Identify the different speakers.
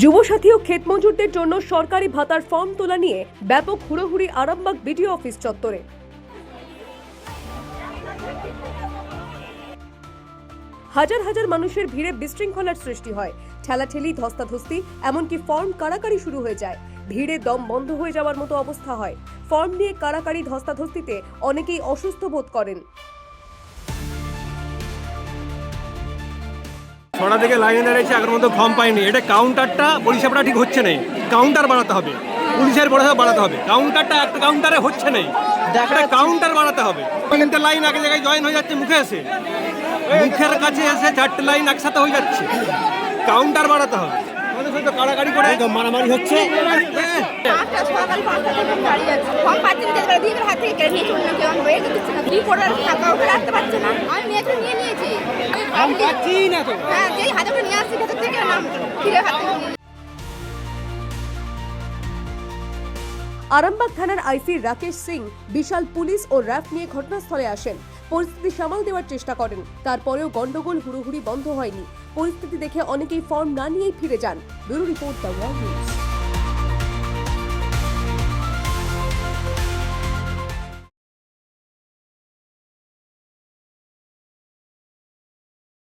Speaker 1: যুবসাথী ও ক্ষেত মজুরদের জন্য সরকারি ভাতার ফর্ম তোলা নিয়ে ব্যাপক হুড়োহুড়ি আরামবাগ বিডিও অফিস চত্বরে। হাজার হাজার মানুষের ভিড়ে বিশৃঙ্খলার সৃষ্টি হয়, ঠেলাঠেলি, ধস্তাধস্তি, এমনকি ফর্ম কাড়াকাড়ি শুরু হয়ে যায়। ভিড়ে দম বন্ধ হয়ে যাওয়ার মতো অবস্থা হয়। ফর্ম নিয়ে কাড়াকাড়ি, ধস্তাধস্তিতে অনেকেই অসুস্থ বোধ করেন।
Speaker 2: ছটা থেকে লাইনে দাঁড়িয়েছে, আগের মতো ফর্ম পাইনি। এটা কাউন্টারটা পরিষেবাটা ঠিক হচ্ছে না, কাউন্টার বাড়াতে হবে, পুলিশের পরিষেবা বাড়াতে হবে। কাউন্টারটা একটা কাউন্টারে হচ্ছে না, কাউন্টার বাড়াতে হবে। কিন্তু লাইন এক জায়গায় জয়েন হয়ে যাচ্ছে, মুখে এসে মুখের কাছে এসে চারটে লাইন একসাথে হয়ে যাচ্ছে। কাউন্টার বাড়াতে হবে। কাড়াকাড়ি করে মারামারি হচ্ছে।
Speaker 1: আরামবাগ থানার আইসি রাকেশ সিং বিশাল পুলিশ ও র্যাব নিয়ে ঘটনাস্থলে আসেন। পরিস্থিতি সামাল দেওয়ার চেষ্টা করেন, তারপরেও গন্ডগোল হুড়োহুড়ি বন্ধ হয়নি। পরিস্থিতি দেখে অনেকেই ফর্ম না নিয়েই ফিরে যান। Bureau report, the wall news.